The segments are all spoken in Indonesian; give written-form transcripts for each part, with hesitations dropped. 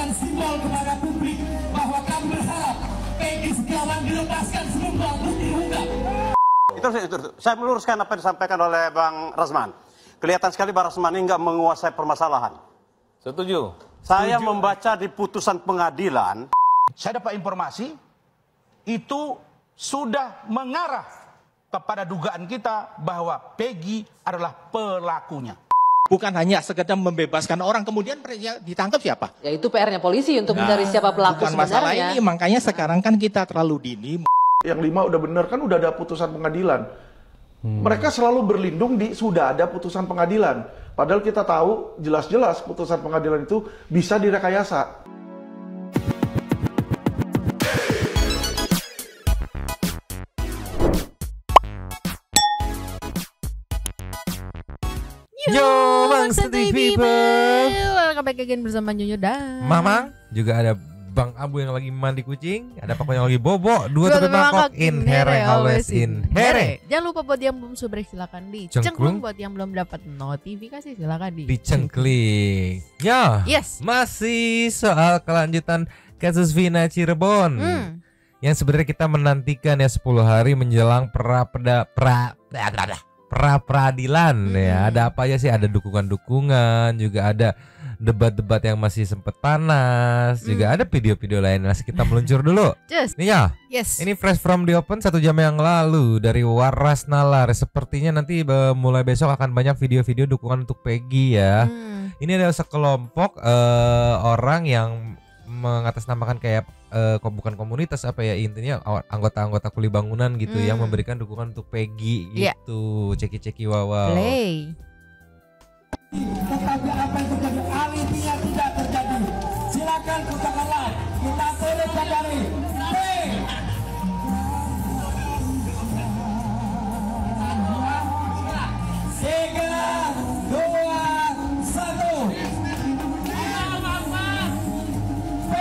memberikan simbol kepada publik bahwa kami berharap Peggy Setiawan dilepaskan sebelum bukti diungkap. Itu. Saya meluruskan apa yang disampaikan oleh Bang Rasman. Kelihatan sekali Bang Rasman ini nggak menguasai permasalahan. Setuju. Saya membaca di putusan pengadilan. Saya dapat informasi itu sudah mengarah kepada dugaan kita bahwa Peggy adalah pelakunya. Bukan hanya sekedar membebaskan orang, kemudian ditangkap siapa? Ya itu PR-nya polisi untuk mencari siapa pelaku bukan sebenarnya. masalah ini, makanya sekarang kan kita terlalu dini. Yang 5 udah bener kan udah ada putusan pengadilan. Mereka selalu berlindung di sudah ada putusan pengadilan. Padahal kita tahu jelas-jelas putusan pengadilan itu bisa direkayasa. Yo, Bangsa TV people. Welcome back again bersama Nyonyo dan Mamang. Juga ada Bang Abu yang lagi mandi kucing. Ada Pak yang lagi bobo. Dua tapi mangkok. In here, always in here. Jangan lupa buat yang belum subscribe silakan dicengklung. Buat yang belum dapat notifikasi silakan dicengkling. Ya, yes. Masih soal kelanjutan kasus Vina Cirebon. Yang sebenarnya kita menantikan ya 10 hari menjelang pra-peradilan ya. Ada apa aja sih? Ada dukungan-dukungan, juga ada debat-debat yang masih sempat panas, juga ada video-video lain. Masih kita meluncur dulu. Nih ya. Yes. Ini fresh from the open 1 jam yang lalu dari Waras Nalar. Sepertinya nanti mulai besok akan banyak video-video dukungan untuk Peggy ya. Ini ada sekelompok orang yang mengatasnamakan kayak bukan komunitas apa ya, intinya anggota-anggota kuli bangunan gitu yang memberikan dukungan untuk Peggy gitu. Ceki-ceki wawaw. Play. Tetapi apa yang terjadi alibinya tidak terjadi. Silakan katakanlah kita boleh sadari. Tiga, 2, 1. P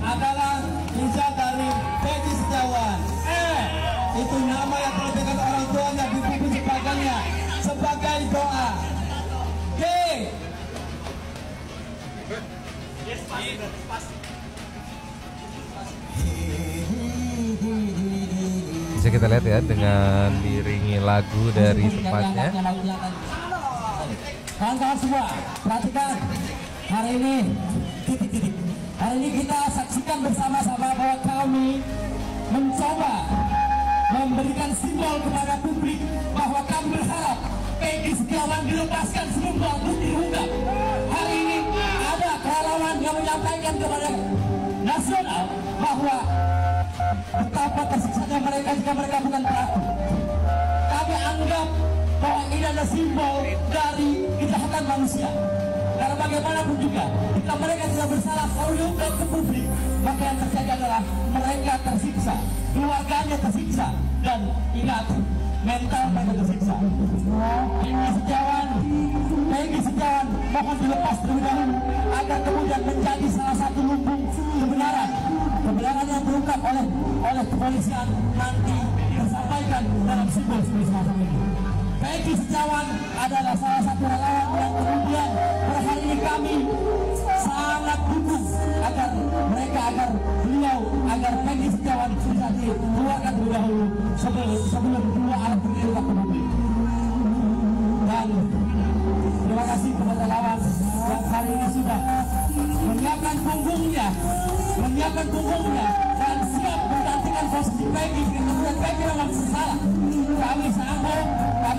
adalah inisial dari Peggy Setiawan. Itu nama yang telah diberikan orang tuanya di buku sebagainya sebagai doa. G. Bisa kita lihat ya dengan diiringi lagu dari tempatnya. Kawan-kawan semua, perhatikan. Hari ini kita saksikan bersama-sama bahwa kami mencoba memberikan simbol kepada publik bahwa kami berharap Peggy Setiawan dilepaskan sebelum bukti diungkap. Hari ini ada relawan yang menyampaikan kepada nasional bahwa betapa tersiksanya mereka jika mereka bukan pelaku. Kami anggap bahwa ini adalah simbol dari kejahatan manusia. Karena bagaimanapun juga, jika mereka tidak bersalah kalau diungkap ke publik, maka yang terjadi adalah mereka tersiksa, keluarganya tersiksa, dan ingat, mental mereka tersiksa. Peggy Setiawan mohon dilepas terlebih dahulu agar kemudian menjadi salah satu lumbung kebenaran yang terungkap oleh kepolisian nanti disampaikan dalam simbol semacam ini. Peggy Setiawan adalah salah satu relawan yang kemudian pada hari ini kami sangat dukung agar Peggy Setiawan bisa dikeluarkan terlebih dahulu sebelum dua alat bukti diungkap ke publik. Dan terima kasih kepada relawan yang hari ini sudah menyiapkan punggungnya dan siap menggantikan posisi Peggy jika kemudian Peggy memang bersalah. Kami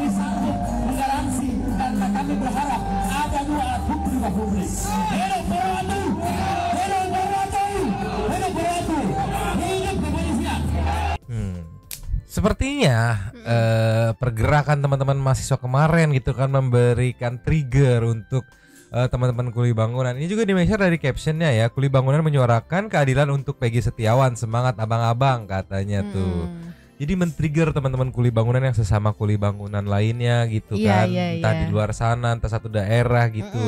sanggup menggaransi karena kami berharap ada dua alat bukti di publik. Hidup beratu, hidup kepolisian. Sepertinya pergerakan teman-teman mahasiswa kemarin gitu kan memberikan trigger untuk teman-teman kuli bangunan. Ini juga di-mention dari captionnya ya, kuli bangunan menyuarakan keadilan untuk Peggy Setiawan, semangat abang-abang katanya tuh. Jadi men-trigger teman-teman kuli bangunan yang sesama kuli bangunan lainnya gitu kan, entah di luar sana, entah satu daerah gitu,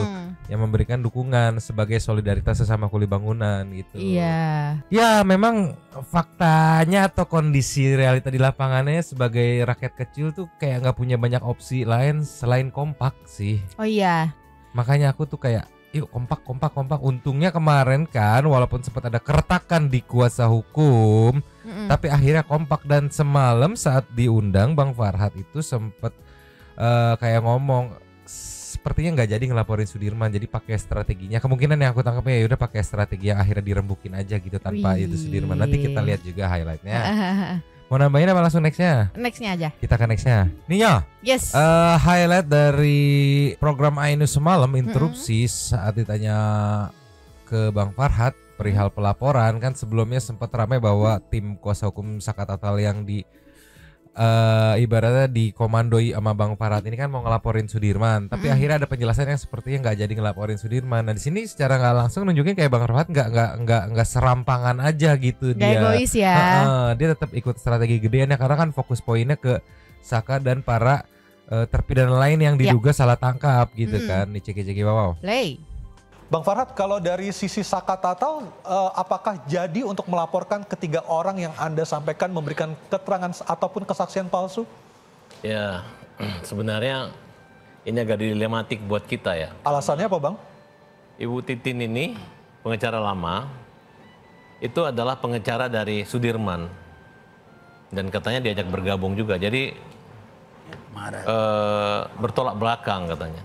yang memberikan dukungan sebagai solidaritas sesama kuli bangunan gitu. Ya memang faktanya atau kondisi realita di lapangannya sebagai rakyat kecil tuh kayak nggak punya banyak opsi lain selain kompak sih. Oh iya. Makanya aku tuh kayak yuk kompak. Untungnya kemarin kan walaupun sempat ada keretakan di kuasa hukum, tapi akhirnya kompak. Dan semalam saat diundang Bang Farhad itu sempat kayak ngomong sepertinya nggak jadi ngelaporin Sudirman, jadi pakai strateginya. Kemungkinan yang aku tangkapnya ya udah pakai strategi yang akhirnya dirembukin aja gitu tanpa itu Sudirman. Nanti kita lihat juga highlightnya. Mau nambahin apa langsung nextnya? Nextnya aja. Kita ke nextnya. Nio. Yes. Highlight dari program Ainus semalam interupsi saat ditanya ke Bang Farhad perihal pelaporan, kan sebelumnya sempat ramai bahwa tim kuasa hukum Saka Tatal yang di ibaratnya dikomandoi sama Bang Farhad ini kan mau ngelaporin Sudirman, tapi akhirnya ada penjelasan yang sepertinya nggak jadi ngelaporin Sudirman. Nah di sini secara nggak langsung nunjukin kayak Bang Farhad nggak serampangan aja gitu. Gak dia egois ya. Dia tetap ikut strategi gedeannya karena kan fokus poinnya ke Saka dan para terpidana lain yang diduga salah tangkap gitu kan. Di ceki-ceki wow. Play. Bang Farhad, kalau dari sisi Saka Tatal, apakah jadi untuk melaporkan ketiga orang yang Anda sampaikan memberikan keterangan ataupun kesaksian palsu? Ya, sebenarnya ini agak dilematik buat kita ya. Alasannya apa Bang? Ibu Titin ini, pengacara lama, itu adalah pengacara dari Sudirman. Dan katanya diajak bergabung juga, jadi bertolak belakang katanya.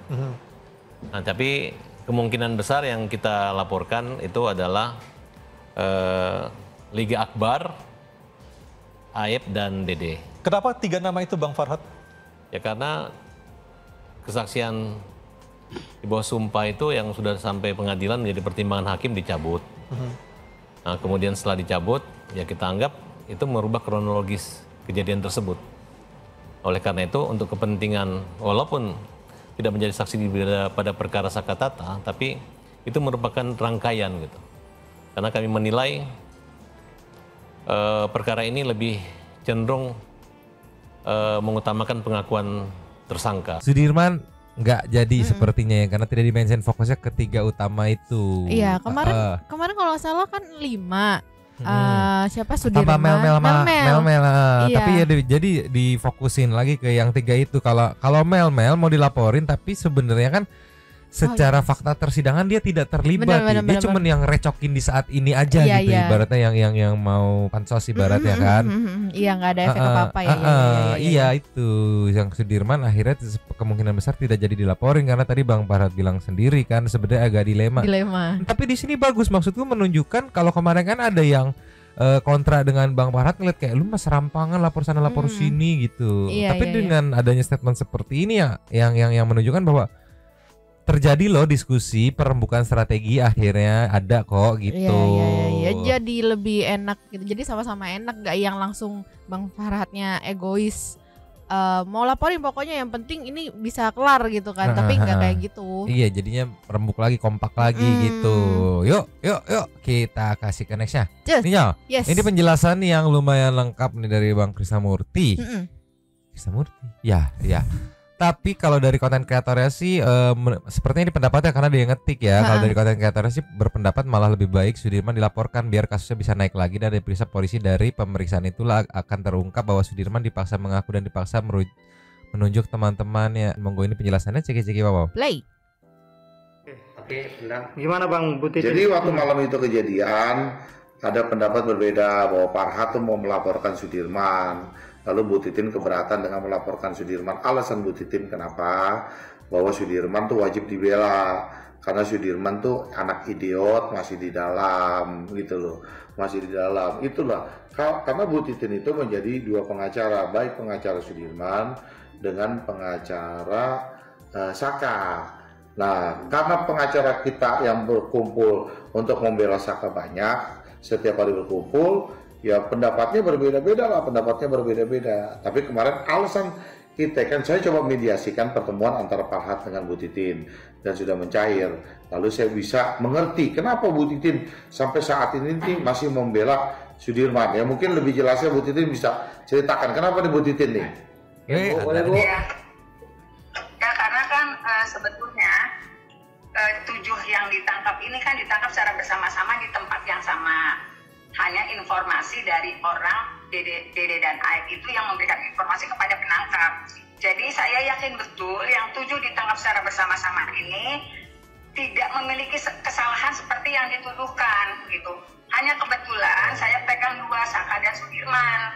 Nah tapi kemungkinan besar yang kita laporkan itu adalah Liga Akbar, Aib, dan Dede. Kenapa 3 nama itu Bang Farhad? Ya karena kesaksian di bawah sumpah itu yang sudah sampai pengadilan menjadi pertimbangan hakim dicabut. Nah kemudian setelah dicabut ya kita anggap itu merubah kronologis kejadian tersebut. Oleh karena itu untuk kepentingan walaupun tidak menjadi saksi pada perkara Saka Tatal, tapi itu merupakan rangkaian gitu. Karena kami menilai perkara ini lebih cenderung mengutamakan pengakuan tersangka. Sudirman nggak jadi sepertinya ya, karena tidak dimention fokusnya ketiga utama itu. Iya, kemarin kalau nggak salah kan 5. Siapa Sudirman? Sama Mel. Iya. Tapi ya jadi difokusin lagi ke yang 3 itu. Kalau Mel mau dilaporin, tapi sebenarnya kan secara fakta persidangan dia tidak terlibat. Dia cuma yang recokin di saat ini aja gitu. Ibaratnya yang mau pansos ibaratnya kan. Iya, nggak ada efek apa-apa ya. Iya itu yang Sudirman akhirnya kemungkinan besar tidak jadi dilaporin karena tadi Bang Farhad bilang sendiri kan sebenarnya agak dilema. Tapi di sini bagus, maksudku menunjukkan kalau kemarin kan ada yang kontra dengan Bang Farhad ngeliat kayak lu mas rampangan lapor sana lapor sini gitu. Tapi dengan adanya statement seperti ini ya yang menunjukkan bahwa terjadi loh diskusi perembukan strategi akhirnya ada kok gitu. Iya, jadi lebih enak gitu. Jadi sama-sama enak, gak yang langsung Bang Farhadnya egois. Mau laporin pokoknya yang penting ini bisa kelar gitu kan. Tapi gak kayak gitu. Iya, jadinya rembuk lagi, kompak lagi gitu. Yuk kita kasih ke nextnya. Ini penjelasan yang lumayan lengkap nih dari Bang Krisnamurti. Krisnamurti? Ya. Tapi kalau dari konten kreatornya sih sepertinya ini pendapatnya karena dia ngetik ya. Kalau dari konten kreatornya sih berpendapat malah lebih baik Sudirman dilaporkan biar kasusnya bisa naik lagi dan diperiksa polisi. Dari pemeriksaan itulah akan terungkap bahwa Sudirman dipaksa mengaku dan dipaksa menunjuk teman-temannya. Monggo ini penjelasannya ceki-ceki wow. Play. Oke, gimana Bang Buti? Jadi waktu malam itu kejadian ada pendapat berbeda bahwa Farhad tuh mau melaporkan Sudirman. Lalu Bu Titin keberatan dengan melaporkan Sudirman. Alasan Bu Titin kenapa? Bahwa Sudirman tuh wajib dibela. Karena Sudirman tuh anak idiot, masih di dalam gitu loh. Masih di dalam. Itulah. Karena Bu Titin itu menjadi 2 pengacara. Baik pengacara Sudirman dengan pengacara Saka. Nah, karena pengacara kita yang berkumpul untuk membela Saka banyak, setiap hari berkumpul, ya pendapatnya berbeda-beda. Tapi kemarin alasan kita kan, saya coba mediasikan pertemuan antara Farhad dengan Bu Titin dan sudah mencair. Lalu saya bisa mengerti kenapa Bu Titin sampai saat ini masih membela Sudirman. Ya mungkin lebih jelasnya Bu Titin bisa ceritakan kenapa nih Bu Titin nih. Boleh Bu? Ya karena kan sebetulnya 7 yang ditangkap ini kan ditangkap secara bersama-sama di tempat yang sama. Hanya informasi dari orang Dede dan Aib itu yang memberikan informasi kepada penangkap. Jadi saya yakin betul yang 7 ditangkap secara bersama-sama ini tidak memiliki kesalahan seperti yang dituduhkan gitu. Hanya kebetulan saya pegang 2, Saka dan Sudirman.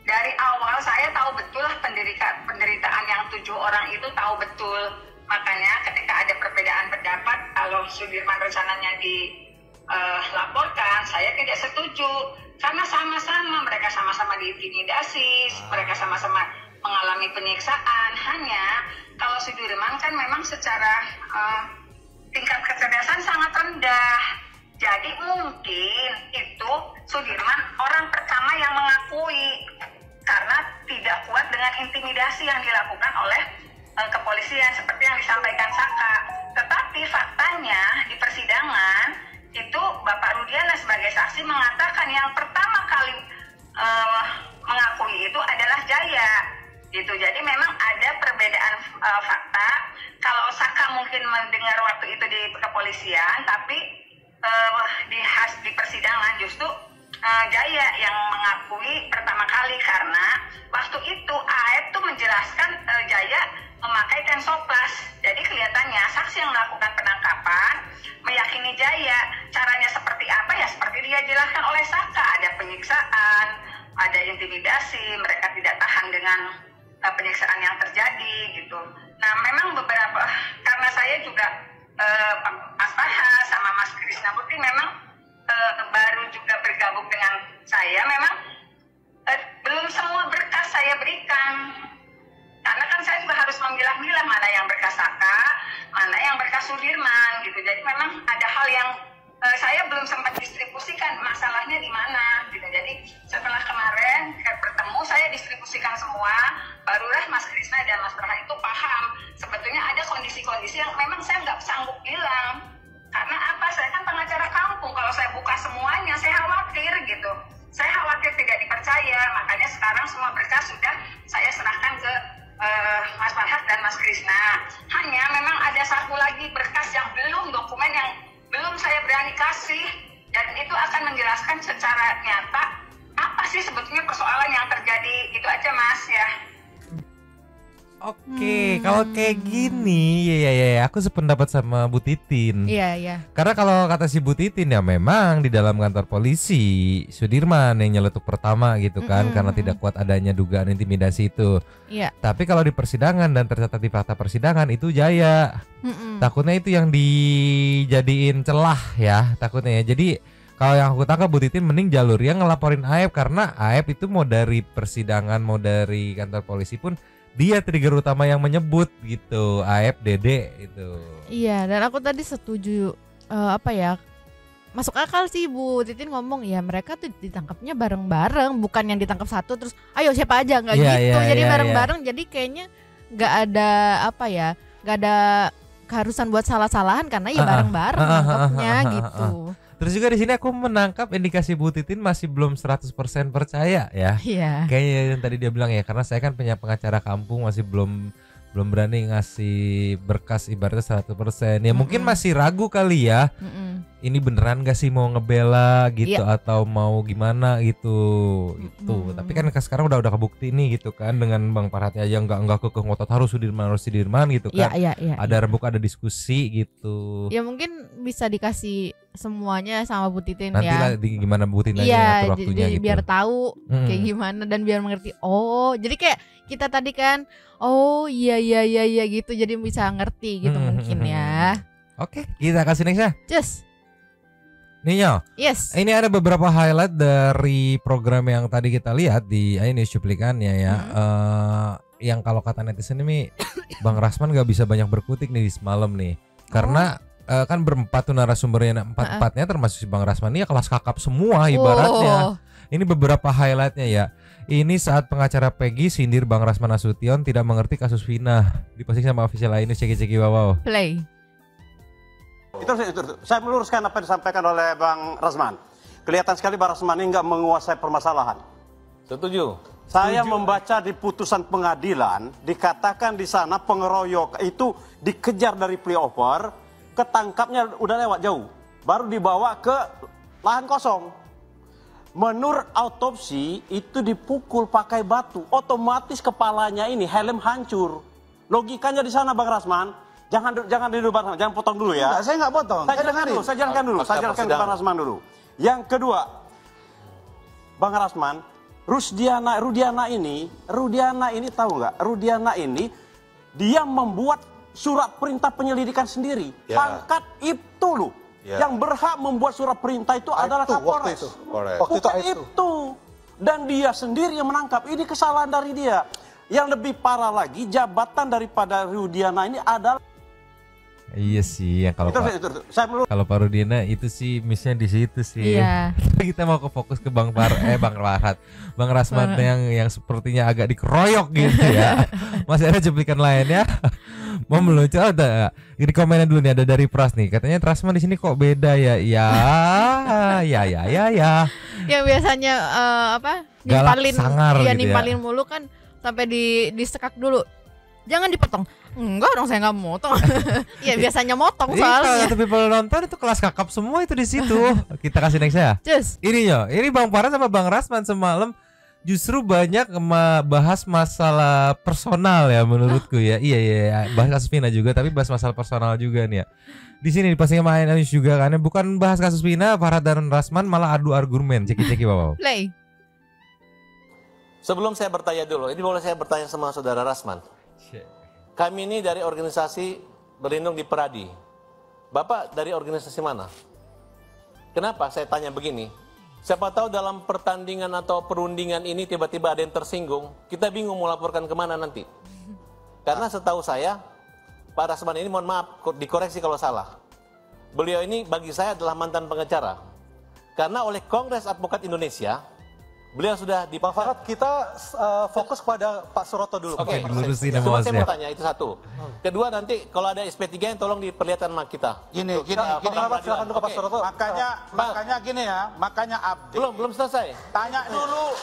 Dari awal saya tahu betul lah penderitaan yang 7 orang itu tahu betul. Makanya ketika ada perbedaan pendapat kalau Sudirman rencananya dilaporkan, saya tidak setuju. Karena mereka sama-sama diintimidasi, mereka sama-sama mengalami penyiksaan. Hanya kalau Sudirman kan memang secara tingkat kecerdasan sangat rendah. Jadi mungkin itu Sudirman orang pertama yang mengakui karena tidak kuat dengan intimidasi yang dilakukan oleh kepolisian seperti yang disampaikan Saka. Tetapi faktanya di persidangan itu Bapak Rudiana sebagai saksi mengatakan yang pertama kali mengakui itu adalah Jaya. Gitu. Jadi memang ada perbedaan fakta. Kalau Saka mungkin mendengar waktu itu di kepolisian, tapi di persidangan justru Jaya yang mengakui pertama kali karena waktu itu AF tuh menjelaskan Jaya memakai tensoplas. Jadi kelihatannya saksi yang melakukan penangkapan meyakini Jaya. Caranya seperti apa ya? Seperti dia jelaskan oleh Saka. Ada penyiksaan, ada intimidasi, mereka tidak tahan dengan penyiksaan yang terjadi gitu. Nah memang beberapa karena saya juga Mas Paha sama Mas Krisnamurti memang baru juga bergabung dengan saya, memang belum semua berkas saya berikan karena kan saya juga harus memilah-milah mana yang berkas Saka, mana yang berkas Sudirman gitu. Jadi memang ada hal yang saya belum sempat distribusikan masalahnya di mana gitu. Jadi setelah kemarin bertemu saya distribusikan semua, barulah Mas Krisna dan Mas Praha itu paham sebetulnya ada kondisi-kondisi yang memang saya nggak sanggup bilang karena apa, saya kan pengacara kampung, kalau saya buka semuanya saya khawatir gitu, saya khawatir tidak dipercaya. Makanya sekarang semua berkas sudah saya serahkan ke Mas Farhat dan Mas Krisna. Hanya memang ada satu lagi berkas yang belum, dokumen yang belum saya berani kasih, dan itu akan menjelaskan secara nyata apa sih sebetulnya persoalan yang terjadi. Itu aja Mas ya. Oke, kalau kayak gini, ya, aku sependapat sama Bu Titin. Iya. Karena kalau kata si Bu Titin ya memang di dalam kantor polisi Sudirman yang nyeletuk pertama gitu kan, karena tidak kuat adanya dugaan intimidasi itu. Iya. Tapi kalau di persidangan dan tercatat di fakta persidangan itu Jaya. Takutnya itu yang dijadiin celah ya, takutnya ya. Jadi kalau yang aku tangkap Bu Titin mending jalur yang ngelaporin Aep, karena Aep itu mau dari persidangan mau dari kantor polisi pun dia trigger utama yang menyebut gitu, Aep, Dede itu. Iya, dan aku tadi setuju masuk akal sih Bu Titin ngomong ya mereka tuh ditangkapnya bareng-bareng, bukan yang ditangkap satu terus ayo siapa aja, nggak gitu. Jadi bareng-bareng, jadi kayaknya nggak ada nggak ada keharusan buat salah-salahan karena ya bareng-bareng nangkapnya gitu. Terus juga di sini aku menangkap indikasi Bu Titin masih belum 100% percaya ya. Iya. Kayaknya yang tadi dia bilang ya, karena saya kan punya pengacara kampung masih belum berani ngasih berkas ibaratnya 100%. Ya mungkin masih ragu kali ya. Ini beneran gak sih mau ngebela gitu atau mau gimana gitu. Itu. Tapi kan sekarang udah kebukti nih gitu kan, dengan Bang Farhatnya aja enggak ngotot harus Sudirman gitu kan. Iya. Ada rebuk, ada diskusi gitu. Ya mungkin bisa dikasih semuanya sama Bu Titin nanti ya. Nanti gimana Bu Titin aja ngatur waktunya gitu. Biar tahu kayak gimana dan biar mengerti. Oh, jadi kayak kita tadi kan, oh iya gitu, jadi bisa ngerti gitu mungkin ya. Oke, kita kasih next ya. Cus. Ninyo. Yes. Ini ada beberapa highlight dari program yang tadi kita lihat di News Cuplikannya ya. Yang kalau kata netizen ini Bang Rasman gak bisa banyak berkutik nih di semalam nih. Karena kan berempat tuh narasumbernya, empat-empatnya termasuk si Bang Rasman ini ya kelas kakap semua ibaratnya. Ini beberapa highlightnya ya. Ini saat pengacara Peggy sindir Bang Rasman Nasution tidak mengerti kasus Vina. Diposting sama official lainnya, ceki-ceki wow. Play. Itu saya meluruskan apa yang disampaikan oleh Bang Rasman. Kelihatan sekali Bang Rasman ini nggak menguasai permasalahan. Setuju. Saya membaca di putusan pengadilan, dikatakan di sana pengeroyok itu dikejar dari flyover, ketangkapnya udah lewat jauh, baru dibawa ke lahan kosong. Menurut autopsi itu dipukul pakai batu, otomatis kepalanya ini helm hancur. Logikanya di sana Bang Rasman, Jangan dulu Bang Rasman, jangan potong dulu ya. Enggak, saya nggak potong. Saya jelaskan dulu ke Bang Rasman dulu. Yang kedua, Bang Rasman, Rudiana ini tahu nggak? Rudiana ini dia membuat surat perintah penyelidikan sendiri. Ya. Pangkat itu loh. Ya. Yang berhak membuat surat perintah itu adalah Kapolres. Bukan itu. Dan dia sendiri yang menangkap. Ini kesalahan dari dia. Yang lebih parah lagi, jabatan daripada Rudiana ini adalah Iya sih, yang kalau Pak Rudiana itu sih missnya di situ sih. Iya. Kita mau fokus ke Bang Farhat, Bang Rasman yang sepertinya agak dikeroyok gitu ya. Masih ada cuplikan lainnya. Mau meluncur ada di komennya dulu nih, ada dari Pras nih. Katanya Rasman di sini kok beda ya? Ya. Yang biasanya nimpalin sangar ya, gitu nimpalin mulu kan sampai disekak dulu. Jangan dipotong. Enggak dong, saya nggak motong. Iya biasanya motong soalnya. Tapi kalau nonton itu kelas kakap semua itu di situ. Kita kasih next ya. Cus. Ini Bang Farhat sama Bang Rasman semalam justru banyak bahas masalah personal ya menurutku ya. Iya. Bahas kasus Vina juga, tapi bahas masalah personal juga nih ya. Di sini pastinya main juga kan. Bukan bahas kasus Vina, Farhat dan Rasman malah adu argumen. Ceki Bapak. Play. Sebelum saya bertanya dulu, ini boleh saya bertanya sama Saudara Rasman? Kami ini dari organisasi berlindung di Peradi. Bapak dari organisasi mana? Kenapa saya tanya begini? Siapa tahu dalam pertandingan atau perundingan ini tiba-tiba ada yang tersinggung, kita bingung mau laporkan kemana nanti. Karena setahu saya, Pak Rasman ini mohon maaf, dikoreksi kalau salah. Beliau ini bagi saya adalah mantan pengacara. Karena oleh Kongres Advokat Indonesia, beliau sudah di Bang Farhat, kita fokus pada Pak Suroto dulu. Oke, saya mau tanya itu satu. Kedua nanti kalau ada SP3 yang tolong diperlihatkan sama kita. Gini. Silakan dulu Pak Suroto. Makanya gini ya, makanya update. Belum selesai. Tanya dulu.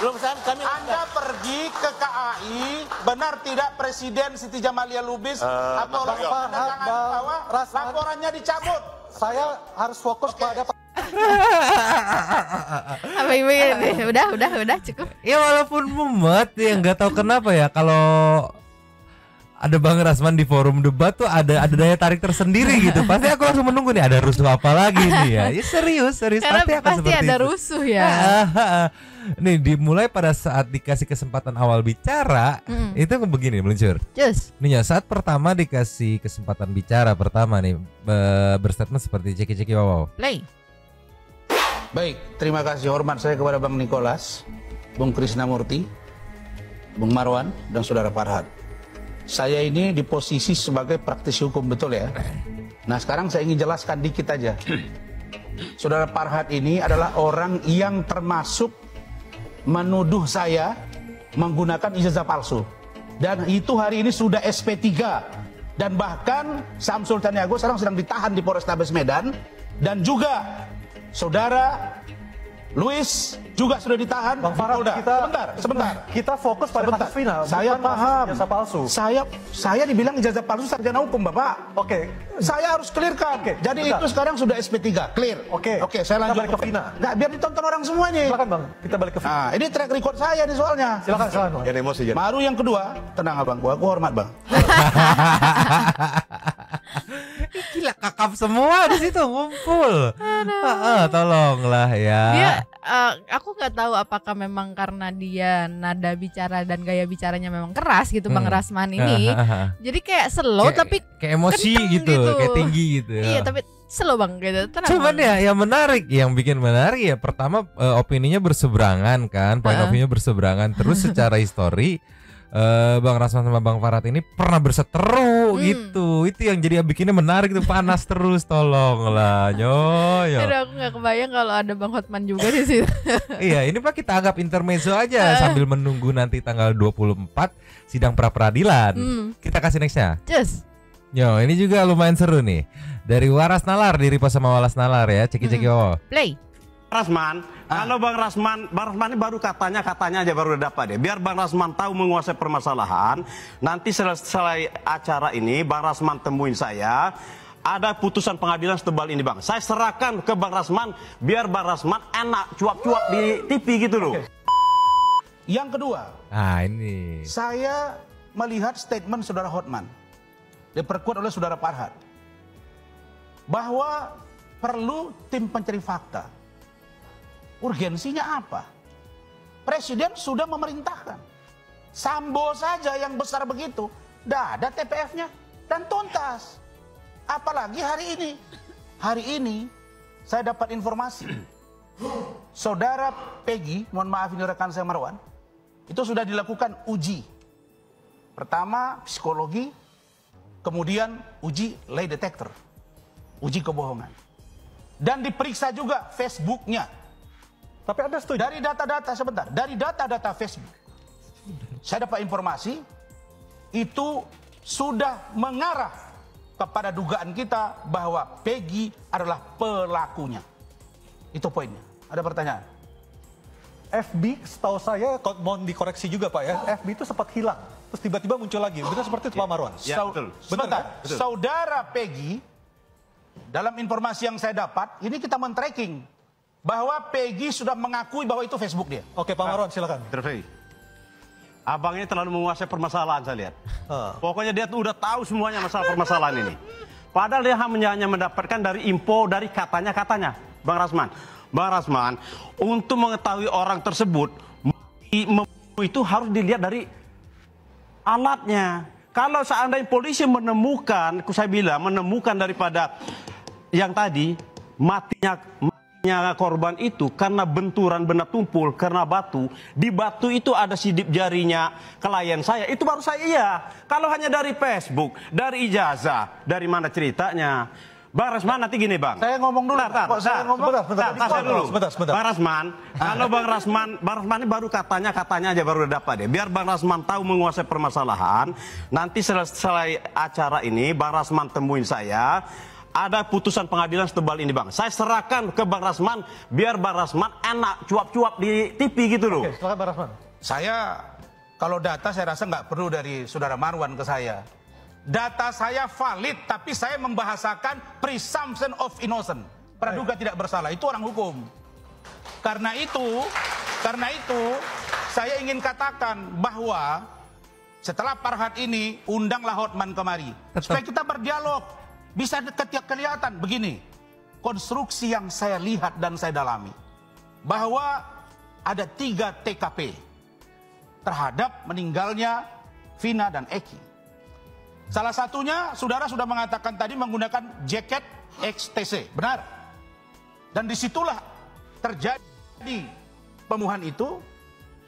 Belum selesai. Kami Anda pergi ke KAI, benar tidak Presiden Siti Jamalia Lubis atau laporannya dicabut. Saya harus fokus pada Apa ini? Udah cukup. Ya walaupun mumet ya nggak tahu kenapa ya kalau ada Bang Rasman di forum debat tuh ada daya tarik tersendiri gitu. Pasti aku langsung menunggu nih ada rusuh apa lagi nih ya. Ya serius Karena pasti ada itu. rusuh ya. Nih dimulai pada saat dikasih kesempatan awal bicara itu begini meluncur. Yes. Nih ya saat pertama dikasih kesempatan bicara pertama nih berstatement seperti ceki wow. Play. Baik, terima kasih hormat saya kepada Bang Nikolas, Bung Krisnamurti, Bung Marwan, dan Saudara Farhat. Saya ini di posisi sebagai praktisi hukum, betul ya? Nah sekarang saya ingin jelaskan dikit aja. Saudara Farhat ini adalah orang yang termasuk menuduh saya menggunakan ijazah palsu. Dan itu hari ini sudah SP3. Dan bahkan Samsul Taniago sekarang sedang ditahan di Polrestabes Medan. Dan juga Saudara Luis juga sudah ditahan. Bang Farhat, sebentar. Kita fokus pada kasus final. Saya paham. Ijazah palsu. Saya dibilang ijazah palsu sarjana hukum, Bapak. Oke. Saya harus clearkan. Jadi itu sekarang sudah SP3, clear. Oke, saya lanjut balik ke Vina. Nggak, biar ditonton orang semuanya. Silakan Bang, kita balik ke Vina. Nah, ini track record saya nih soalnya. Silakan Bang. Jangan emosi jangan. Baru yang kedua, tenang Abang, aku hormat Bang. Gila kakap semua di situ ngumpul. Tolonglah ya. Dia aku nggak tahu apakah memang karena dia nada bicara dan gaya bicaranya memang keras gitu Bang Rasman ini. Jadi kayak slow tapi kayak emosi gitu, kayak tinggi gitu. Iya, tapi slow Bang gitu. Cuman ya yang menarik, yang bikin menarik ya pertama opininya berseberangan kan, point of view-nya berseberangan. Terus secara histori Bang Rasman sama Bang Farhat ini pernah berseteru gitu. Itu yang jadi bikinnya menarik tuh, panas terus, tolonglah nyoyo. Aduh, aku nggak kebayang kalau ada Bang Hotman juga di situ. Iya, ini Pak kita anggap intermezzo aja sambil menunggu nanti tanggal 24 sidang pra peradilan. Kita kasih nextnya. Just. Yo, ini juga lumayan seru nih. Dari Waras Nalar, di repost sama Waras Nalar ya. Ceki-ceki Play. Rasman, kalau Bang Rasman ini baru katanya aja baru dapat deh. Biar Bang Rasman tahu menguasai permasalahan. Nanti selesai acara ini Bang Rasman temuin saya. Ada putusan pengadilan setebal ini Bang. Saya serahkan ke Bang Rasman biar Bang Rasman enak cuap-cuap di TV gitu loh. Yang kedua, ini. Saya melihat statement Saudara Hotman. diperkuat oleh Saudara Farhad, bahwa perlu tim pencari fakta. Urgensinya apa? Presiden sudah memerintahkan. Sambo saja yang besar begitu, dah ada TPF-nya dan tuntas. Apalagi hari ini. Hari ini saya dapat informasi. Saudara Peggy, mohon maaf ini rekan saya Marwan, itu sudah dilakukan uji. Pertama psikologi, kemudian uji lie detector, uji kebohongan. Dan diperiksa juga Facebooknya. Tapi Anda setuju? Dari data-data, sebentar, dari data-data Facebook, saya dapat informasi, itu sudah mengarah kepada dugaan kita bahwa Peggy adalah pelakunya. Itu poinnya. Ada pertanyaan? FB, setahu saya, mohon dikoreksi juga Pak ya, FB itu sempat hilang, terus tiba-tiba muncul lagi. Benar seperti itu Pak Marwan? Ya, betul. Sebentar, betul. Saudara Peggy, dalam informasi yang saya dapat, ini kita men-tracking bahwa Peggy sudah mengakui bahwa itu Facebook dia. Oke Pak Marwan, silakan. Abang ini terlalu menguasai permasalahan saya lihat. Pokoknya dia tuh udah tahu semuanya masalah permasalahan ini. Padahal dia hanya mendapatkan dari info dari katanya-katanya. Bang Rasman. Bang Rasman, untuk mengetahui orang tersebut itu harus dilihat dari alatnya. Kalau seandainya polisi menemukan, saya bilang menemukan daripada yang tadi matinya korban itu karena benturan benda tumpul, karena batu. Di batu itu ada sidik jarinya klien saya. Itu baru saya iya. Kalau hanya dari Facebook, dari ijazah, dari mana ceritanya? Bang Rasman nanti gini Bang. Saya ngomong dulu. Sebentar. Bang Rasman, kalau Bang Rasman ini baru katanya aja baru dapat ya. Biar Bang Rasman tahu menguasai permasalahan. Nanti selesai acara ini Bang Rasman temuin saya. Ada putusan pengadilan setebal ini Bang. Saya serahkan ke Bang Rasman biar Bang Rasman enak cuap-cuap di TV gitu loh. Oke, silakan Bang Rasman. Saya kalau data saya rasa nggak perlu dari Saudara Marwan ke saya. Data saya valid, tapi saya membahasakan presumption of innocent. Praduga tidak bersalah, itu orang hukum. Karena itu, saya ingin katakan bahwa setelah Farhad ini, undanglah Hotman kemari. Supaya kita berdialog. Bisa kelihatan begini. Konstruksi yang saya lihat dan saya dalami. Bahwa ada 3 TKP terhadap meninggalnya Vina dan Eki. Salah satunya, saudara sudah mengatakan tadi menggunakan jaket XTC, benar? Dan disitulah terjadi pembunuhan itu,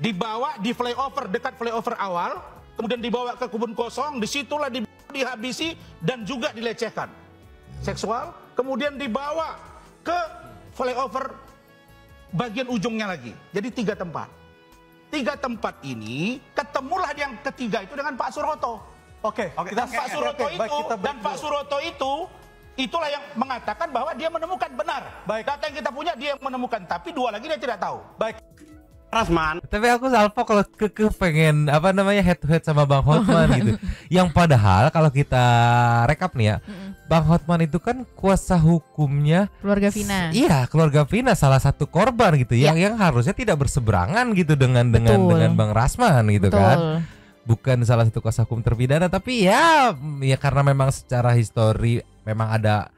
dibawa di flyover, dekat flyover awal, kemudian dibawa ke kebun kosong, disitulah dihabisi dan juga dilecehkan seksual, kemudian dibawa ke flyover bagian ujungnya lagi. Jadi 3 tempat. 3 tempat ini, ketemulah yang ketiga itu dengan Pak Suroto. Oke, dan Pak Suroto itu itulah yang mengatakan bahwa dia menemukan benar. Data yang kita punya dia yang menemukan, tapi 2 lagi dia tidak tahu. Baik. Rasman. Tapi aku Salvo kalau pengen head to head sama Bang Hotman gitu. Yang padahal kalau kita rekap nih ya, Bang Hotman itu kan kuasa hukumnya keluarga Vina. Iya, keluarga Vina salah satu korban gitu yang harusnya tidak berseberangan gitu dengan Bang Rasman gitu. Betul. Kan. Bukan salah satu kuasa hukum terpidana, tapi ya karena memang secara histori memang ada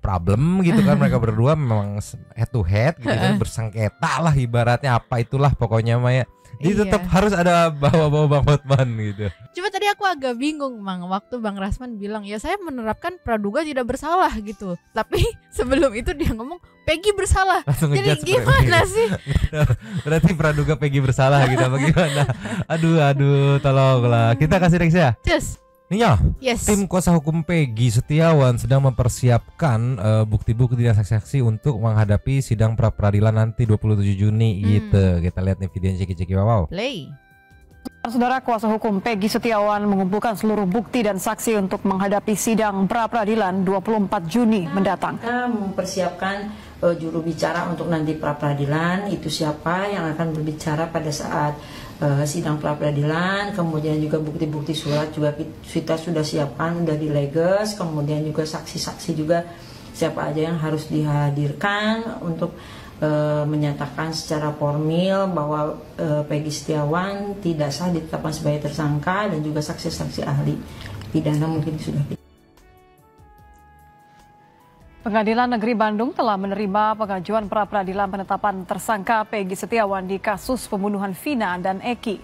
problem gitu kan, mereka berdua memang head to head gitu kan, bersengketa lah ibaratnya apa itulah pokoknya Maya. Jadi tetap harus ada bawa-bawa Bang Hotman gitu. Cuma tadi aku agak bingung Bang, waktu Bang Rasman bilang ya saya menerapkan praduga tidak bersalah gitu. Tapi sebelum itu dia ngomong Peggy bersalah. Langsung jadi gimana sih? Berarti praduga Peggy bersalah gitu apa gimana? Aduh tolonglah. Kita kasih next ya. Cus. Nia, tim kuasa hukum Peggy Setiawan sedang mempersiapkan bukti-bukti dan saksi-saksi untuk menghadapi sidang pra-peradilan nanti 27 Juni gitu. Kita lihat nih videonya ceki-ceki wow. Play. Saudara, kuasa hukum Peggy Setiawan mengumpulkan seluruh bukti dan saksi untuk menghadapi sidang pra-peradilan 24 Juni mendatang. Kita mempersiapkan juru bicara untuk nanti pra-peradilan, itu siapa yang akan berbicara pada saat sidang pra-peradilan, kemudian juga bukti-bukti surat juga kita sudah siapkan, sudah dileges, kemudian juga saksi-saksi juga siapa aja yang harus dihadirkan untuk menyatakan secara formil bahwa Peggy Setiawan tidak sah ditetapkan sebagai tersangka dan juga saksi-saksi ahli. pidana mungkin sudah. Pengadilan Negeri Bandung telah menerima pengajuan pra-peradilan penetapan tersangka Peggy Setiawan di kasus pembunuhan Vina dan Eki.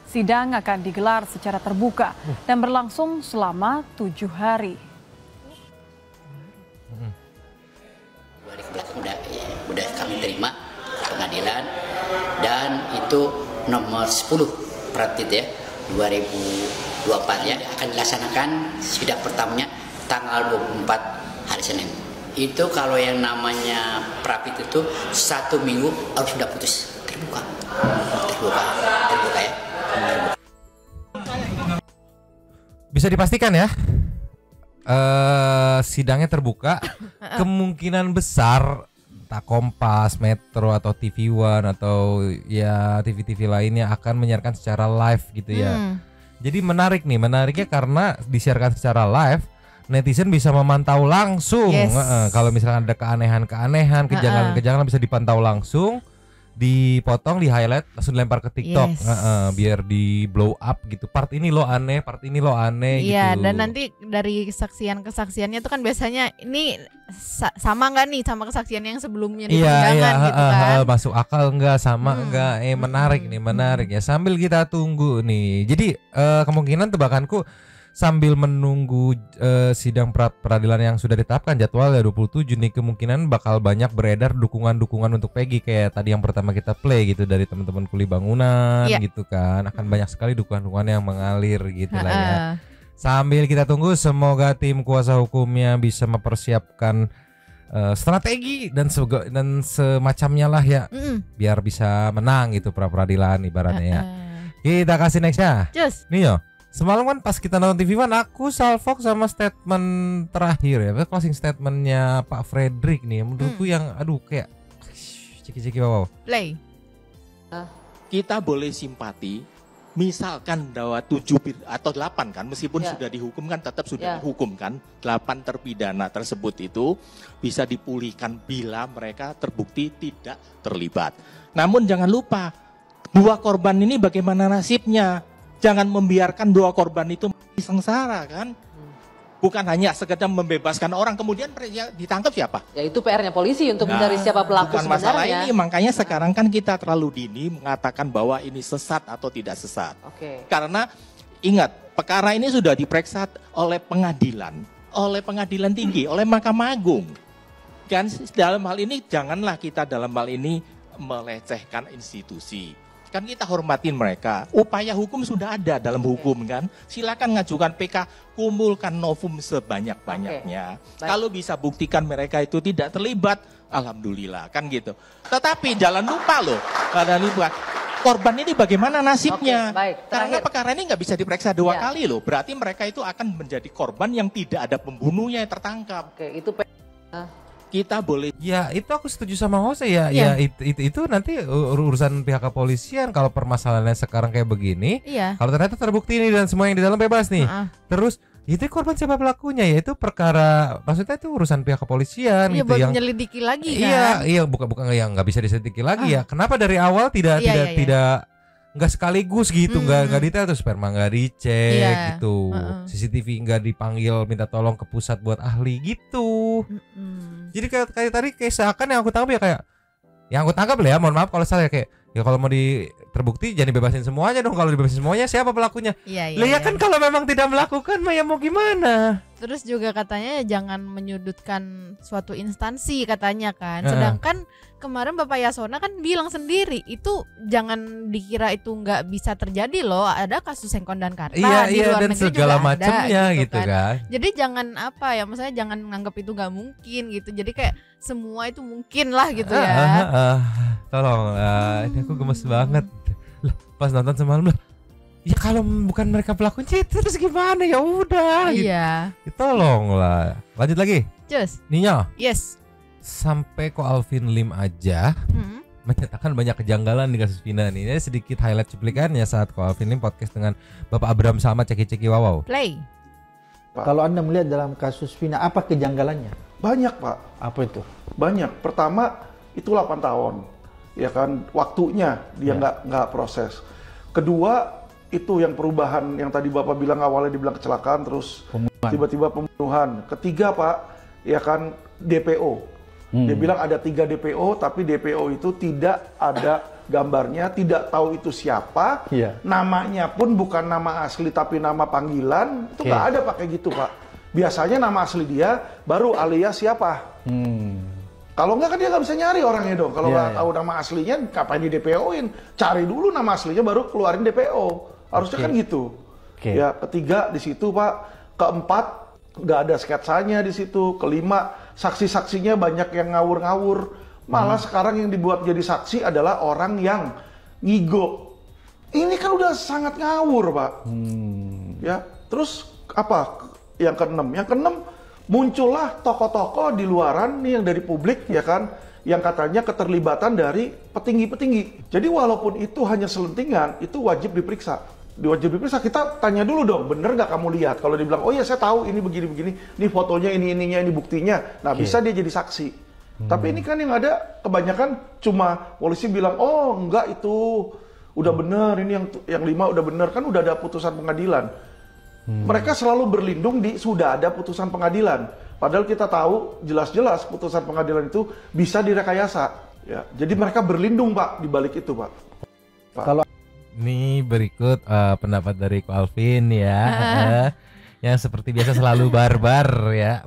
Sidang akan digelar secara terbuka dan berlangsung selama 7 hari. Udah kami terima pengadilan dan itu nomor 10 Pratit ya 2024 ya akan dilaksanakan sidang pertamanya tanggal 24 hari Senin. Itu kalau yang namanya Prapit itu 1 minggu harus sudah putus terbuka ya. Bisa dipastikan ya, sidangnya terbuka. Kemungkinan besar tak Kompas, Metro atau TV One atau ya TV-TV lainnya akan menyiarkan secara live gitu ya. Jadi menariknya karena disiarkan secara live, netizen bisa memantau langsung. Kalau misalkan ada keanehan-keanehan, kejanggalan-kejanggalan bisa dipantau langsung, dipotong, di highlight, langsung dilempar ke TikTok, biar di blow up gitu. Part ini lo aneh, part ini lo aneh. Iya, gitu. dan nanti dari kesaksiannya itu kan biasanya ini sama nggak nih sama kesaksian yang sebelumnya di persidangan gitu kan? Masuk akal nggak, sama nggak? Menarik ya. Sambil kita tunggu nih. Jadi kemungkinan tebakanku, sambil menunggu sidang peradilan yang sudah ditetapkan jadwalnya 27 nih, kemungkinan bakal banyak beredar dukungan-dukungan untuk Peggy kayak tadi yang pertama kita play gitu dari teman-teman Kuli Bangunan gitu kan. Akan banyak sekali dukungan-dukungan yang mengalir gitu lah ya. Sambil kita tunggu, semoga tim kuasa hukumnya bisa mempersiapkan strategi dan semacamnya lah ya, biar bisa menang gitu pra-peradilan ibaratnya ya. Kita kasih nextnya. Nih yo. Semalam kan pas kita nonton TV One, aku salvok sama statement terakhir ya, closing statementnya Pak Fredrik nih, menurutku yang aduh kayak ciki-ciki wow. Play. Kita boleh simpati, misalkan bahwa 7 atau 8 kan, meskipun sudah dihukum kan tetap sudah dihukum kan, 8 terpidana tersebut itu bisa dipulihkan bila mereka terbukti tidak terlibat. Namun jangan lupa, 2 korban ini bagaimana nasibnya? Jangan membiarkan 2 korban itu sengsara kan. Bukan hanya sekedar membebaskan orang kemudian ditangkap siapa? Ya itu PR-nya polisi untuk mencari siapa pelaku bukan sebenarnya. Masalah ini, makanya sekarang kan kita terlalu dini mengatakan bahwa ini sesat atau tidak sesat. Karena ingat, perkara ini sudah diperiksa oleh pengadilan tinggi, oleh Mahkamah Agung. Kan dalam hal ini janganlah kita dalam hal ini melecehkan institusi. Kan kita hormatin mereka. Upaya hukum sudah ada dalam hukum kan. Silakan ngajukan PK, kumpulkan novum sebanyak-banyaknya. Kalau bisa buktikan mereka itu tidak terlibat, alhamdulillah kan gitu. Tetapi jangan lupa loh, korban ini bagaimana nasibnya? Karena perkara ini nggak bisa diperiksa 2 kali loh. Berarti mereka itu akan menjadi korban yang tidak ada pembunuhnya yang tertangkap. Kita boleh. Ya itu aku setuju sama Jose ya. Ya itu nanti urusan pihak kepolisian. Kalau permasalahannya sekarang kayak begini, kalau ternyata terbukti ini dan semua yang di dalam bebas nih, terus itu korban siapa pelakunya, ya itu perkara, maksudnya itu urusan pihak kepolisian gitu yang menyelidiki lagi kan. Iya bukan yang nggak bisa diselidiki lagi ya. Kenapa dari awal tidak nggak sekaligus gitu, nggak detail tuh, sperma nggak dicek gitu, CCTV nggak dipanggil minta tolong ke pusat buat ahli gitu. Jadi kayak tadi kayak seakan yang aku tangkap ya kayak, yang aku tangkap lah ya, mohon maaf kalau salah, kayak ya kalau mau terbukti jangan dibebasin semuanya dong. Kalau dibebasin semuanya siapa pelakunya? Iya kan kalau memang tidak melakukan mah ya mau gimana? Terus juga katanya jangan menyudutkan suatu instansi katanya kan. Sedangkan kemarin Bapak Yasona kan bilang sendiri itu jangan dikira itu nggak bisa terjadi loh. Ada kasus Sengkon dan Karta di luar dan negeri segala macamnya gitu kan. Jadi jangan apa ya, maksudnya jangan nganggap itu nggak mungkin gitu. Jadi kayak semua itu mungkin lah gitu ya. Tolong, ini aku gemes banget. Lah, pas nonton semalam lah. Ya kalau bukan mereka pelakunya terus gimana, ya udah. Iya. Gitu. Tolong lah. Lanjut lagi. Cus. Ninyo. Yes. Sampai Ko Alvin Lim aja menyatakan banyak kejanggalan di kasus Vina nih. Ini sedikit highlight cuplikannya saat Ko Alvin Lim podcast dengan Bapak Abram sama Ceki-Ceki Wawau. Play. Kalau Anda melihat dalam kasus Vina, apa kejanggalannya? Banyak Pak. Apa itu? Banyak. Pertama itu 8 tahun. Ya kan, waktunya dia nggak proses. Kedua, itu yang perubahan yang tadi Bapak bilang awalnya dibilang kecelakaan terus tiba-tiba pembunuhan. Ketiga Pak, ya kan DPO. Dia bilang ada 3 DPO, tapi DPO itu tidak ada gambarnya, tidak tahu itu siapa, namanya pun bukan nama asli tapi nama panggilan, itu nggak ada pakai gitu Pak. Biasanya nama asli dia, baru alias siapa. Kalau nggak kan dia nggak bisa nyari orangnya dong. Kalau nggak tahu nama aslinya, kapan di DPO-in? Cari dulu nama aslinya, baru keluarin DPO. Harusnya kan gitu. Ya, ketiga di situ Pak. Keempat, nggak ada sketsanya di situ. Kelima, saksi-saksinya banyak yang ngawur-ngawur. Malah sekarang yang dibuat jadi saksi adalah orang yang ngigo. Ini kan udah sangat ngawur Pak. Ya, terus apa? Yang keenam, muncullah tokoh-tokoh di luaran nih yang dari publik ya kan, yang katanya keterlibatan dari petinggi-petinggi. Jadi walaupun itu hanya selentingan, itu wajib diperiksa. Diwajib diperiksa, kita tanya dulu dong, bener nggak kamu lihat? Kalau dibilang, oh ya saya tahu ini begini-begini, ini fotonya, ininya, ini buktinya. Nah bisa dia jadi saksi. Tapi ini kan yang ada kebanyakan cuma polisi bilang, oh enggak itu udah bener, ini yang 5 udah bener, kan udah ada putusan pengadilan. Mereka selalu berlindung di sudah ada putusan pengadilan. Padahal kita tahu jelas-jelas putusan pengadilan itu bisa direkayasa. Ya, jadi mereka berlindung Pak di balik itu Pak. Kalau ini berikut pendapat dari Ko Alvin ya, yang seperti biasa selalu barbar ya.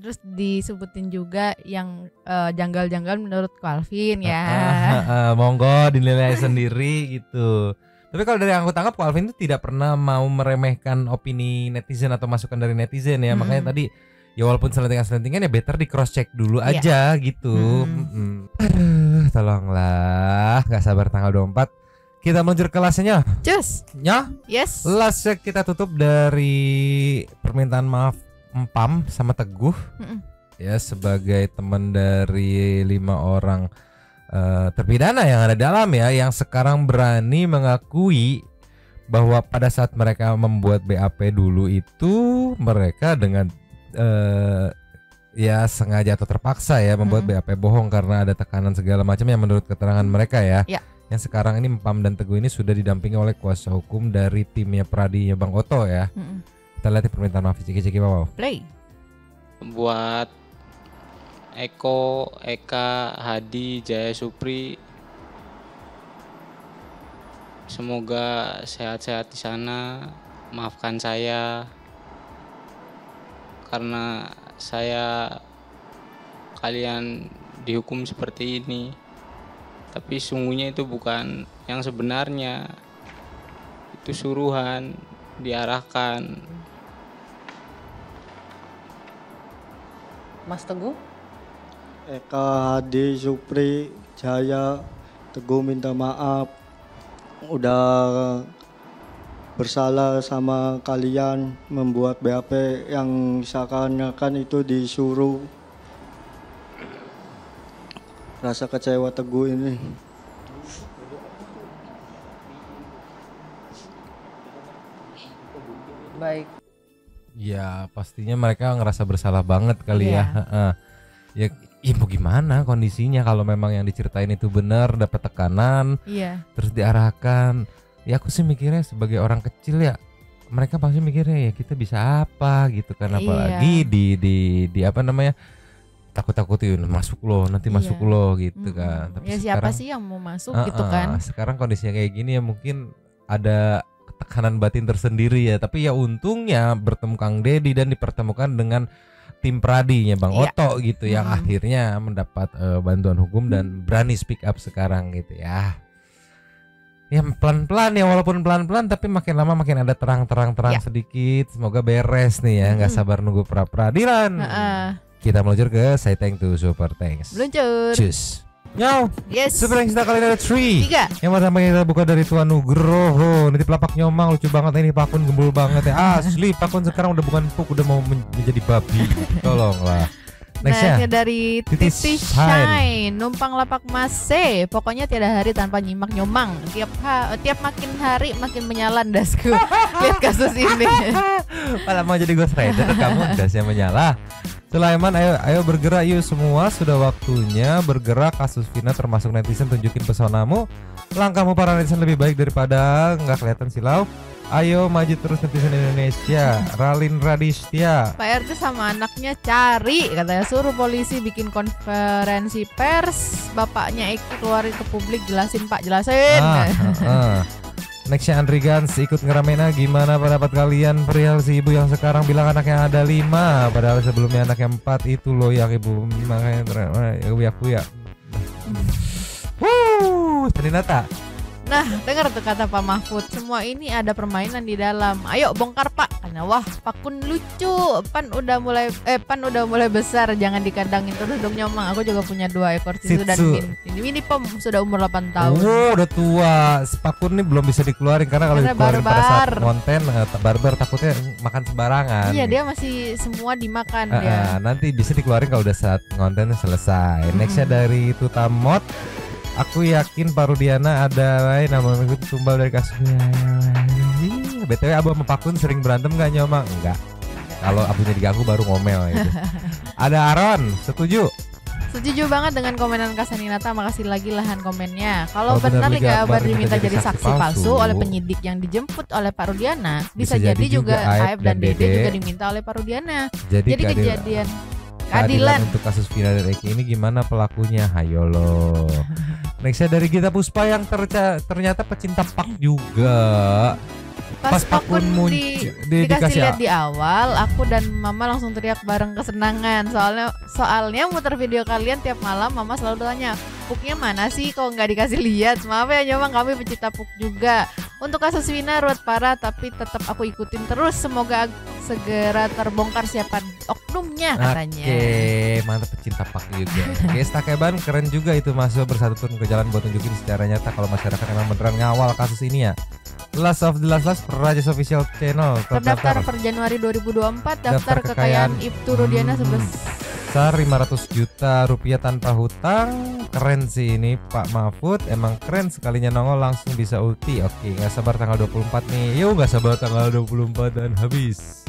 Terus disebutin juga yang janggal-janggal menurut Ko Alvin ya. Monggo dinilai sendiri gitu. Tapi kalau dari yang aku tangkap, Ko Alvin itu tidak pernah mau meremehkan opini netizen atau masukan dari netizen ya. Makanya tadi ya walaupun selentingan ya better di cross check dulu aja gitu. Aduh, tolonglah, nggak sabar tanggal 24 kita meluncur kelasnya. Cus. Ya. Yes. Last check kita tutup dari permintaan maaf Empam sama Teguh. Ya sebagai teman dari 5 orang terpidana yang ada dalam ya, yang sekarang berani mengakui bahwa pada saat mereka membuat BAP dulu itu mereka dengan ya sengaja atau terpaksa ya membuat BAP bohong karena ada tekanan segala macam yang menurut keterangan mereka ya. Yang sekarang ini Empam dan Teguh ini sudah didampingi oleh kuasa hukum dari timnya Pradinya Bang Oto ya. Kita lihat permintaan maaf ciki-ciki Wow. Play. Buat Eko, Eka, Hadi, Jaya Supri, semoga sehat-sehat di sana. Maafkan saya karena kalian dihukum seperti ini. Tapi sungguhnya itu bukan yang sebenarnya. Itu suruhan, diarahkan. Mas Teguh? Eka, Hadi, Supri, Jaya, Teguh minta maaf udah bersalah sama kalian membuat BAP yang seakan-akan itu disuruh. Rasa kecewa Teguh ini. Baik. Ya pastinya mereka ngerasa bersalah banget kali ya. Ya mau gimana kondisinya kalau memang yang diceritain itu benar, dapat tekanan, terus diarahkan. Ya aku sih mikirnya sebagai orang kecil ya, mereka pasti mikirnya ya kita bisa apa gitu kan, apalagi di apa namanya, takut-takutin masuk lo nanti masuk lo gitu kan. Tapi ya siapa sih yang mau masuk gitu kan. Sekarang kondisinya kayak gini ya mungkin ada tekanan batin tersendiri ya, tapi ya untungnya bertemu Kang Dedi dan dipertemukan dengan tim Pradinya Bang Oto gitu yang akhirnya mendapat bantuan hukum dan berani speak up sekarang gitu ya. Ya pelan-pelan ya, walaupun pelan-pelan tapi makin lama makin ada terang sedikit. Semoga beres nih ya, nggak sabar nunggu pra peradilan. Kita meluncur ke Say Thank to Super Thanks. Meluncur. Cus. Nyaw. Yes. Super Thanks kita kali ini ada 3. 3. Yang pertama kita buka dari Tuan Nugroho. Nanti pelapak nyomang lucu banget ini, Pakun gembul banget ya. Asli Pakun sekarang udah bukan puk, udah mau menjadi babi. Tolonglah. Nextnya dari Titi Shine, numpang lapak Mase. Pokoknya tiada hari tanpa nyimak nyomang. Tiap makin hari makin menyala dasku. Lihat kasus ini. Malah mau jadi Ghost Rider kamu, dasnya menyala. Sulaiman, ayo bergerak yuk semua. Sudah waktunya bergerak. Kasus Vina termasuk netizen, tunjukin pesonamu. Langkahmu para netizen lebih baik daripada nggak kelihatan silau. Ayo maju terus netizen Indonesia. Ralin Radistia. Pak RT sama anaknya cari, katanya suruh polisi bikin konferensi pers. Bapaknya Eki keluarin ke publik, jelasin Pak, jelasin. Nextnya Andri Gans ikut ngeramein. Gimana pendapat kalian perihal si ibu yang sekarang bilang anaknya ada 5, padahal sebelumnya anaknya 4 itu loh yang ibu makanya ya. Trinata. Nah, dengar tuh kata Pak Mahfud, semua ini ada permainan di dalam. Ayo bongkar Pak. Karena wah, Pak Kun lucu. Pan udah mulai besar, jangan dikandangin terus dong nyomang. Aku juga punya 2 ekor Shih Tzu dan mini Pom sudah umur 8 tahun. Oh, udah tua. Pak Kun nih belum bisa dikeluarin karena kalau dikeluarin pada saat konten barbar takutnya makan sembarangan. Iya, dia masih semua dimakan dia. Nanti bisa dikeluarin kalau udah saat konten selesai. Nextnya dari Tutamot. Aku yakin Pak Rudiana ada lain nama minggu tumbal dari kasusnya. BTW Abu sama Pak Kun sering berantem gak nyomang? Enggak. Kalau abunya diganggu baru ngomel gitu. Ada Aaron, setuju? Setuju banget dengan komenan Kasaninata. Makasih lagi lahan komennya. Kalau benar Liga Abar diminta jadi saksi palsu oleh penyidik yang dijemput oleh Pak Rudiana, bisa jadi juga Aib dan Dede juga diminta oleh Pak Rudiana. Jadi kejadian keadilan untuk kasus Vina dan Eki ini gimana pelakunya? Hayo lo. Nextnya dari Gita Puspa yang ternyata pecinta Pak juga. Pas Pak Kun dikasih lihat di awal, aku dan Mama langsung teriak bareng kesenangan. Soalnya muter video kalian tiap malam, Mama selalu bertanya, Puknya mana sih kok nggak dikasih lihat? Maaf ya nyomang, kami pecinta Puk juga. Untuk kasus Vina ruwet parah, tapi tetap aku ikutin terus. Semoga segera terbongkar siapa oknumnya katanya. Oke, mantap pecinta Pak juga. Oke, Stakeban keren juga itu mahasiswa bersatu turun ke jalan buat tunjukin secara nyata kalau masyarakat emang beneran ngawal kasus ini ya. Last of the Last Rajas Official Channel terdaftar per Januari 2024. Daftar kekayaan Ibtu Rudiana sebesar 500 juta rupiah tanpa hutang. Keren sih ini Pak Mahfud, emang keren sekalinya nongol langsung bisa ulti. Oke, nggak sabar tanggal 24 nih. Yuk, nggak sabar tanggal 24 dan habis.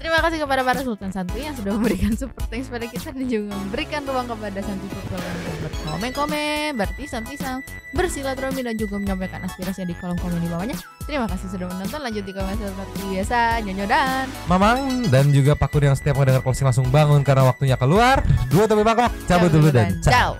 Terima kasih kepada para Sultan Santuy yang sudah memberikan support thanks pada kita dan juga memberikan ruang kepada Santuy Football untuk berkomen-komen, bertisam-tisam, bersilaturahmi dan juga menyampaikan aspirasinya di kolom komen di bawahnya. Terima kasih sudah menonton. Lanjut di komen seperti biasa, Nyonyo dan Mamang dan juga Pak Kun yang setiap mendengar closing langsung bangun karena waktunya keluar. 2 tapi Bangkok cabut dulu dan ciao.